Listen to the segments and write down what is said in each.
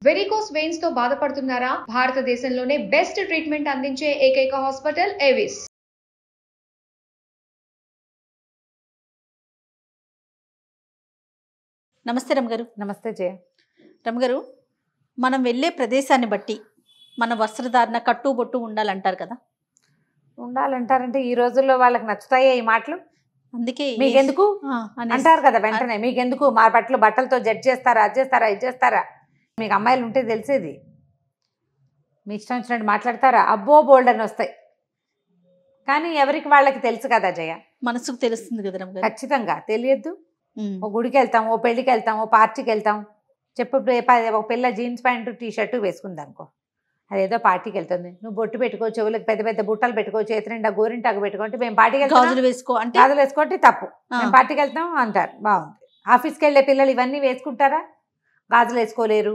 Varicose veins తో బాధపడుతున్నారా? భారతదేశంలోనే బెస్ట్ ట్రీట్మెంట్ అందించే ఏకైక హాస్పిటల్ ఏవిస్. నమస్తే రమగారు. నమస్తే జయ. రమగారు, మనం వెళ్ళే ప్రదేశాన్ని బట్టి మన వస్త్రధారణ కట్టుబొట్టు ఉండాలంటారు కదా. ఉండాలంటారంటే ఈ రోజుల్లో వాళ్ళకి నచ్చుతాయే ఈ మాటలు? అందుకే మీకెందుకు అంటారు కదా వెంటనే. మీకెందుకు మా బట్టలతో జడ్జ్ చేస్తారా, అది చేస్తారా, ఇది చేస్తారా? మీకు అమ్మాయిలు ఉంటే తెలిసేది. మీ ఇష్టం వచ్చినట్టు మాట్లాడతారా? అబ్బో బోల్డ్ అని వస్తాయి. కానీ ఎవరికి వాళ్ళకి తెలుసు కదా జయ. మనసుకు తెలుస్తుంది కదా రమగారు. ఖచ్చితంగా తెలియద్దు. ఓ గుడికి వెళ్తాం, ఓ పెళ్లికి వెళ్తాం, ఓ పార్టీకి వెళ్తాం. ఒక పిల్ల జీన్స్ ప్యాంటు టీషర్టు వేసుకుంది అనుకో, అదేదో పార్టీకి వెళ్తుంది. నువ్వు బొట్టు పెట్టుకో, చెవులకు పెద్ద పెద్ద బుట్టలు పెట్టుకో, చేతి నిండా గోరింటాకు పెట్టుకుంటే మేము పార్టీకి వెళ్తాం, గాజులు వేసుకో అంటే గాజులు వేసుకోండి తప్పు, మేము పార్టీకి వెళ్తాం అంటారు. బాగుంది. ఆఫీస్కి వెళ్ళే పిల్లలు ఇవన్నీ వేసుకుంటారా? గాజులు వేసుకోలేరు,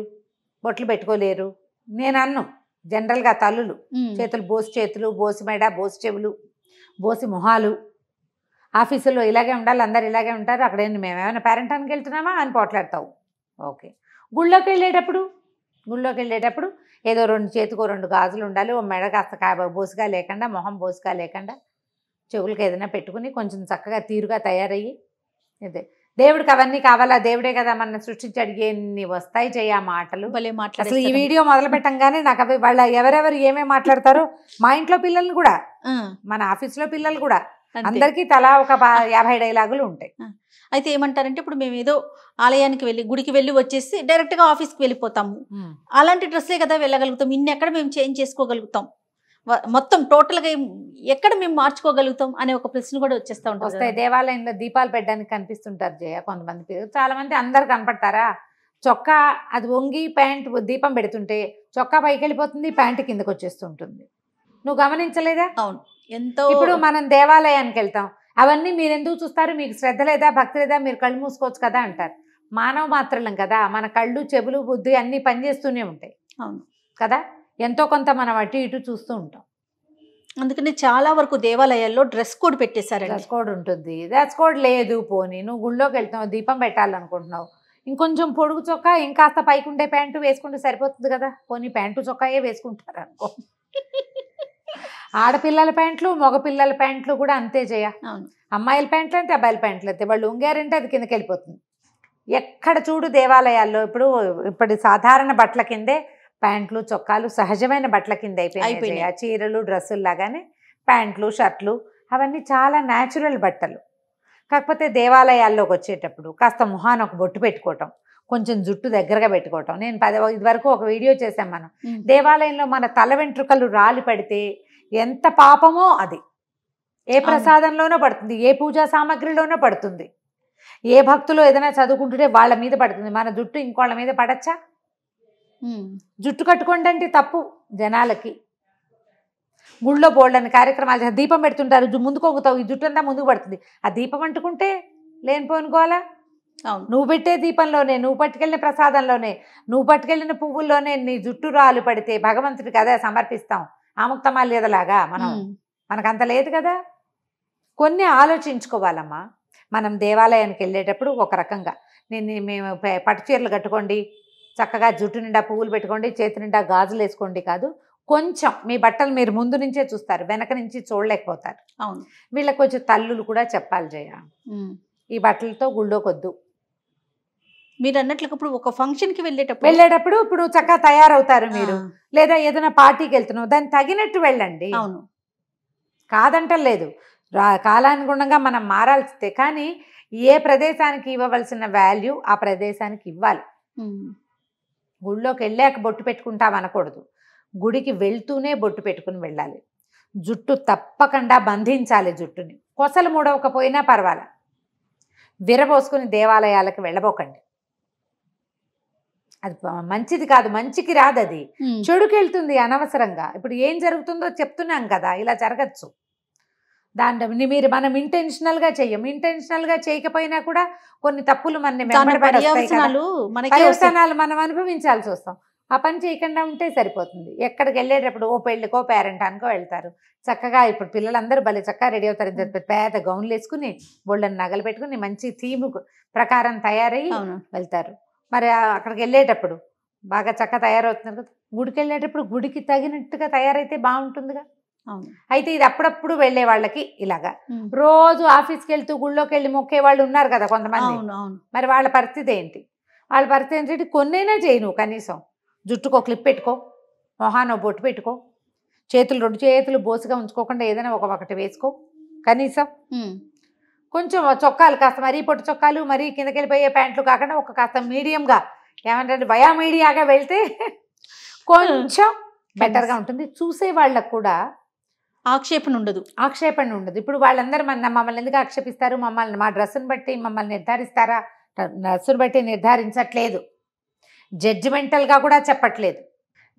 బొట్లు పెట్టుకోలేరు. నేను అన్ను జనరల్గా తల్లులు చేతులు బోసి చేతులు, బోసి మెడ, బోసి చెవులు, బోసి మొహాలు. ఆఫీసులో ఇలాగే ఉండాలి, అందరు ఇలాగే ఉంటారు. అక్కడ మేమేమైనా పేరెంటానికి వెళ్తున్నామా అని పోట్లాడతావు. ఓకే. గుళ్ళోకి వెళ్ళేటప్పుడు ఏదో చేతికో 2 గాజులు ఉండాలి, ఓ మెడ కాస్త బోసుగా లేకుండా, మొహం బోసుగా లేకుండా, చెవులకు ఏదైనా పెట్టుకుని కొంచెం చక్కగా తీరుగా తయారయ్యి. ఇదే దేవుడికి అవన్నీ కావాలా? దేవుడే కదా మన సృష్టించాడు. ఎన్ని వస్తాయి చెయ్య మాటలు. అసలు ఈ వీడియో మొదలు పెట్టంగానే నాకు అవి వాళ్ళ ఎవరెవరు ఏమేమి మాట్లాడతారో, మా ఇంట్లో పిల్లలు కూడా, మన ఆఫీస్లో పిల్లలు కూడా, అందరికీ తలా ఒక 50 డైలాగులు ఉంటాయి. అయితే ఏమంటారంటే, ఇప్పుడు మేము ఏదో ఆలయానికి వెళ్ళి గుడికి వెళ్ళి వచ్చేసి డైరెక్ట్గా ఆఫీస్కి వెళ్ళిపోతాము. అలాంటి డ్రెస్సే కదా వెళ్ళగలుగుతాం. ఇన్ని ఎక్కడ మేము చేంజ్ చేసుకోగలుగుతాం? మొత్తం టోటల్గా ఎక్కడ మేము మార్చుకోగలుగుతాం అనే ఒక ప్రశ్న కూడా వచ్చేస్తూ ఉంటుంది. వస్తాయి. దేవాలయంలో దీపాలు పెట్టడానికి కనిపిస్తుంటారు జయ కొంతమంది. చాలా మంది అందరు కనపడతారా? చొక్కా అది వంగి ప్యాంటు దీపం పెడుతుంటే చొక్కా పైకి వెళ్ళిపోతుంది, ప్యాంటు కిందకు వచ్చేస్తుంటుంది. నువ్వు గమనించలేదా? అవును. ఎంతో. ఇప్పుడు మనం దేవాలయానికి వెళ్తాం, అవన్నీ మీరు ఎందుకు చూస్తారు? మీకు శ్రద్ధ లేదా, భక్తి లేదా? మీరు కళ్ళు మూసుకోవచ్చు కదా అంటారు. మానవ మాత్రలం కదా, మన కళ్ళు, చెవులు, బుద్ధి అన్నీ పనిచేస్తూనే ఉంటాయి. అవును కదా. ఎంతో కొంత మనం అటు ఇటు చూస్తూ ఉంటాం. అందుకని చాలా వరకు దేవాలయాల్లో డ్రెస్ కోడ్ పెట్టేశారు. డ్రెస్ కోడ్ ఉంటుంది. డ్రెస్ కోడ్ లేదు. పోనీ నువ్వు గుళ్ళోకి వెళ్తున్నావు, దీపం పెట్టాలనుకుంటున్నావు, ఇంకొంచెం పొడుగు చొక్కా ఇంకాస్త పైకి ఉండే ప్యాంటు వేసుకుంటే సరిపోతుంది కదా. పోనీ ప్యాంటు చొక్కాయే వేసుకుంటారు అనుకో. ఆడపిల్లల ప్యాంట్లు, మగపిల్లల ప్యాంట్లు కూడా అంతే చేయ. అమ్మాయిల ప్యాంట్లు అంటే అబ్బాయిల ప్యాంట్లు అయితే వాళ్ళు ఉంగారంటే అది కిందకి వెళ్ళిపోతుంది. ఎక్కడ చూడు దేవాలయాల్లో ఇప్పుడు సాధారణ బట్టల కిందే ప్యాంట్లు, చొక్కాలు సహజమైన బట్టల కింద అయిపోయినాయి. చీరలు, డ్రెస్సులు లాగానే ప్యాంట్లు, షర్ట్లు అవన్నీ చాలా న్యాచురల్ బట్టలు. కాకపోతే దేవాలయాల్లోకి వచ్చేటప్పుడు కాస్త మొహాన్ని ఒక బొట్టు పెట్టుకోవటం, కొంచెం జుట్టు దగ్గరగా పెట్టుకోవటం. నేను ఇది వరకు ఒక వీడియో చేశాం మనం. దేవాలయంలో మన తల వెంట్రుకలు రాలి పడితే ఎంత పాపమో అది. ఏ ప్రసాదంలోనో పడుతుంది, ఏ పూజా సామాగ్రిలోనో పడుతుంది, ఏ భక్తులు ఏదైనా చదువుకుంటుంటే వాళ్ళ మీద పడుతుంది. మన జుట్టు ఇంకోళ్ళ మీద పడచ్చా? జుట్టు కట్టుకోండి అంటే తప్పు జనాలకి. గుళ్ళో బోల్డని కార్యక్రమాలు దీపం పెడుతుంటారు, ముందుకు వంగుతావు, ఈ జుట్టు అంతా ముందుకు పడుతుంది. ఆ దీపం అంటుకుంటే లేనిపోనుకోవాలా? నువ్వు పెట్టే దీపంలోనే, నువ్వు పట్టుకెళ్ళిన ప్రసాదంలోనే, నువ్వు పట్టుకెళ్ళిన పువ్వుల్లోనే నీ జుట్టు రాలు పడితే భగవంతుడికి అదే సమర్పిస్తాం. ఆముక్తమాల్యదలాగా మనకంత లేదు కదా. కొన్ని ఆలోచించుకోవాలమ్మా. మనం దేవాలయానికి వెళ్ళేటప్పుడు ఒక రకంగా మేము పట్టు చీరలు కట్టుకోండి, చక్కగా జుట్టు నిండా పువ్వులు పెట్టుకోండి, చేతి నిండా గాజులు వేసుకోండి కాదు. కొంచెం మీ బట్టలు మీరు ముందు నుంచే చూస్తారు, వెనక నుంచి చూడలేకపోతారు. అవును. వీళ్ళకి కొంచెం తల్లులు కూడా చెప్పాలి జయ, ఈ బట్టలతో గుళ్ళోకొద్దు. మీరు అన్నట్లు ఇప్పుడు ఒక ఫంక్షన్కి వెళ్ళేటప్పుడు ఇప్పుడు చక్కగా తయారవుతారు మీరు, లేదా ఏదైనా పార్టీకి వెళ్తున్నావు, దాన్ని తగినట్టు వెళ్ళండి. అవును, కాదంటలేదు. కాలానుగుణంగా మనం మారాల్సిందే. కానీ ఏ ప్రదేశానికి ఇవ్వవలసిన వాల్యూ ఆ ప్రదేశానికి ఇవ్వాలి. గుళ్ళోకి వెళ్ళాక బొట్టు పెట్టుకుంటాం అనకూడదు, గుడికి వెళ్తూనే బొట్టు పెట్టుకుని వెళ్ళాలి. జుట్టు తప్పకుండా బంధించాలి. జుట్టుని కొసలు ముడవకపోయినా పర్వాలే, విరబోసుకుని దేవాలయాలకు వెళ్ళబోకండి. అది మంచిది కాదు, మంచికి రాదు, అది చెడుకి వెళ్తుంది అనవసరంగా. ఇప్పుడు ఏం జరుగుతుందో చెప్తున్నాం కదా, ఇలా జరగచ్చు. మనం ఇంటెన్షనల్గా చెయ్యం. ఇంటెన్షనల్గా చేయకపోయినా కూడా కొన్ని తప్పులు పర్యవసానాలు మనం అనుభవించాల్సి వస్తాం. ఆ పని చేయకుండా ఉంటే సరిపోతుంది. ఎక్కడికి వెళ్ళేటప్పుడు ఓ పెళ్ళికో పేరెంటానికో వెళ్తారు, చక్కగా ఇప్పుడు పిల్లలందరూ భలే చక్కగా రెడీ అవుతారు. పేద గౌన్లు వేసుకుని, బోళ్ళని నగలు పెట్టుకుని, మంచి థీమ్ ప్రకారం తయారయ్యి వెళ్తారు. మరి అక్కడికి వెళ్ళేటప్పుడు బాగా చక్కగా తయారవుతున్నారు కదా, గుడికి వెళ్ళేటప్పుడు గుడికి తగినట్టుగా తయారైతే బాగుంటుందిగా. అవును. అయితే ఇది అప్పుడప్పుడు వెళ్ళే వాళ్ళకి ఇలాగా, రోజు ఆఫీస్కి వెళ్తూ గుళ్ళోకి వెళ్ళి మొక్కే వాళ్ళు ఉన్నారు కదా కొంతమంది. అవును అవును. మరి వాళ్ళ పరిస్థితి ఏంటి? వాళ్ళ పరిస్థితి ఏంటంటే కొన్నైనా చేయి నువ్వు, కనీసం జుట్టుకో క్లిప్ పెట్టుకో, మొహానో బొట్టు పెట్టుకో, చేతులు 2 చేతులు బోసుగా ఉంచుకోకుండా ఏదైనా ఒకటి వేసుకో కనీసం. కొంచెం చొక్కాలు కాస్త మరీ పొట్టు చొక్కాలు, మరీ కిందకి వెళ్ళిపోయే ప్యాంట్లు కాకుండా ఒక కాస్త మీడియంగా, ఏమంటే వయా మీడియాగా వెళ్తే కొంచెం బెటర్గా ఉంటుంది. చూసే వాళ్ళకు కూడా ఆక్షేపణ ఉండదు. ఇప్పుడు వాళ్ళందరూ మమ్మల్ని ఎందుకు ఆక్షేపిస్తారు, మమ్మల్ని మా డ్రెస్సును బట్టి మమ్మల్ని నిర్ధారిస్తారా? డ్రెస్సును బట్టి నిర్ధారించట్లేదు, జడ్జిమెంటల్గా కూడా చెప్పట్లేదు.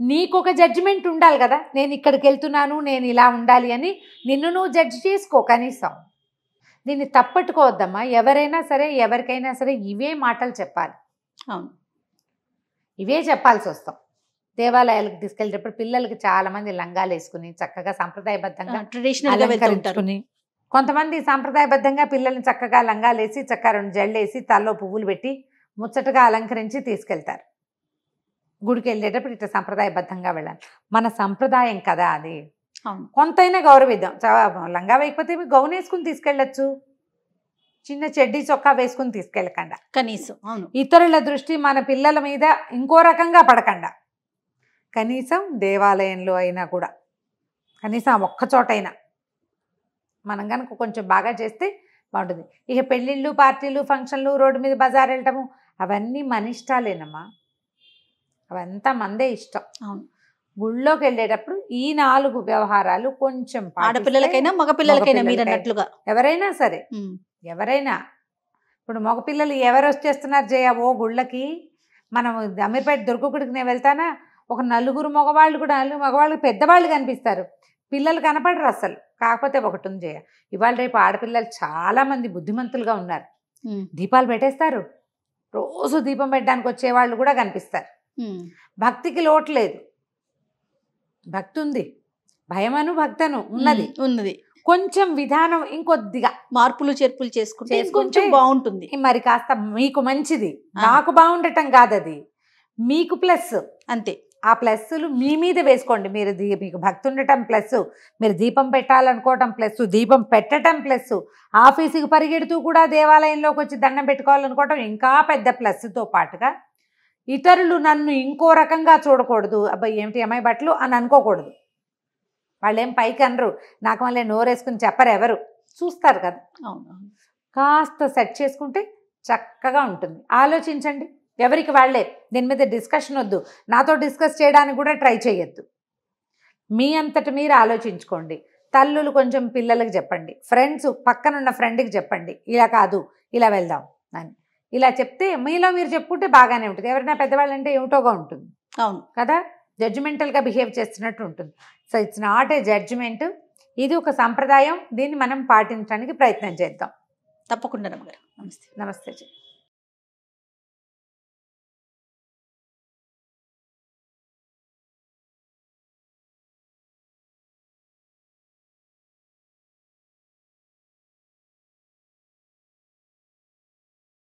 నీకు ఒక జడ్జిమెంట్ ఉండాలి కదా, నేను ఇక్కడికి వెళ్తున్నాను, నేను ఇలా ఉండాలి అని నిన్ను నువ్వు జడ్జి చేసుకో కనీసం. దీన్ని తప్పట్టుకోవద్దమ్మా. ఎవరైనా సరే ఎవరికైనా సరే ఇవే మాటలు చెప్పాలి. అవును, ఇవే చెప్పాల్సి వస్తాం. దేవాలయాలకు తీసుకెళ్ళేటప్పుడు పిల్లలకి చాలా మంది లంగాలు వేసుకుని చక్కగా సాంప్రదాయబద్ధంగా ట్రెడిషనల్, కొంతమంది సాంప్రదాయబద్ధంగా పిల్లల్ని చక్కగా లంగాలు వేసి చక్కగా 2 జళ్ళు వేసి తల్లో పువ్వులు పెట్టి ముచ్చటగా అలంకరించి తీసుకెళ్తారు. గుడికి వెళ్ళేటప్పుడు ఇట్లా సాంప్రదాయబద్ధంగా వెళ్ళాలి. మన సంప్రదాయం కదా అది, కొంతైనా గౌరవిద్దాం. లంగా వేయకపోతే మీకు గౌన్ వేసుకుని తీసుకెళ్ళచ్చు, చిన్న చెడ్డీ చొక్కా వేసుకుని తీసుకెళ్ళకుండా కనీసం. అవును, ఇతరుల దృష్టి మన పిల్లల మీద ఇంకో రకంగా పడకుండా కనీసం దేవాలయంలో అయినా కూడా కనీసం ఒక్క చోటైనా మనం కనుక కొంచెం బాగా చేస్తే బాగుంటుంది. ఇక పెళ్ళిళ్ళు, పార్టీలు, ఫంక్షన్లు, రోడ్డు మీద బజార్ వెళ్ళటము అవన్నీ మన ఇష్టాలేనమ్మా, అవంతా మందే ఇష్టం. అవును, గుళ్ళోకి వెళ్ళేటప్పుడు ఈ 4 వ్యవహారాలు కొంచెం ఆడపిల్లలకైనా మగపిల్లలకైనా మీరు అన్నట్లుగా ఎవరైనా సరే, ఎవరైనా. ఇప్పుడు మగపిల్లలు ఎవరు వచ్చేస్తున్నారు జయ ఓ గుళ్ళకి, మనం అమీర్పేట దుర్గగుడికి నేను వెళ్తానా, ఒక 4 మగవాళ్ళు కూడా, 4 మగవాళ్ళు పెద్దవాళ్ళు కనిపిస్తారు, పిల్లలు కనపడరు అసలు. కాకపోతే ఒకటి ఉంది జయ, ఇవాళ రేపు ఆడపిల్లలు చాలామంది బుద్ధిమంతులుగా ఉన్నారు. దీపాలు పెట్టేస్తారు, రోజు దీపం పెట్టడానికి వచ్చేవాళ్ళు కూడా కనిపిస్తారు. భక్తికి లోటు లేదు, భక్తి ఉంది, భయమను భక్తను ఉన్నది. కొంచెం విధానం ఇంకొద్దిగా మార్పులు చేర్పులు చేసుకుంటే కొంచెం బాగుంటుంది. మరి కాస్త మీకు మంచిది, నాకు బాగుండటం కాదు, అది మీకు ప్లస్. అంతే, ఆ ప్లస్లు మీ మీద వేసుకోండి. మీరు మీకు భక్తి ఉండటం ప్లస్, మీరు దీపం పెట్టాలనుకోవటం ప్లస్, దీపం పెట్టడం ప్లస్, ఆఫీసుకి పరిగెడుతూ కూడా దేవాలయంలోకి వచ్చి దండం పెట్టుకోవాలనుకోవటం ఇంకా పెద్ద ప్లస్తో పాటుగా ఇతరులు నన్ను ఇంకో రకంగా చూడకూడదు, అబ్బాయి ఏమిటి అమ్మాయి బట్టలు అని అనుకోకూడదు. వాళ్ళు ఏం పైకి అనరు, నాకు మళ్ళీ నోరేసుకుని చెప్పరు, ఎవరు చూస్తారు కదా. కాస్త సెట్ చేసుకుంటే చక్కగా ఉంటుంది. ఆలోచించండి, ఎవరికి వాళ్ళే. దీని మీద డిస్కషన్ వద్దు, నాతో డిస్కస్ చేయడానికి కూడా ట్రై చేయొద్దు. మీ అంతటి మీరు ఆలోచించుకోండి. తల్లులు కొంచెం పిల్లలకి చెప్పండి, ఫ్రెండ్స్ పక్కనున్న ఫ్రెండ్కి చెప్పండి, ఇలా కాదు ఇలా వెళ్దాం అని. ఇలా చెప్తే మీలో మీరు చెప్పుకుంటే బాగానే ఉంటుంది. ఎవరైనా పెద్దవాళ్ళు అంటే ఏమిటోగా ఉంటుంది. అవును కదా, జడ్జిమెంటల్గా బిహేవ్ చేస్తున్నట్టు ఉంటుంది. So it's not a judgement, ఇది ఒక సంప్రదాయం. దీన్ని మనం పాటించడానికి ప్రయత్నం చేద్దాం. తప్పకుండా. నమస్తే. నమస్తే.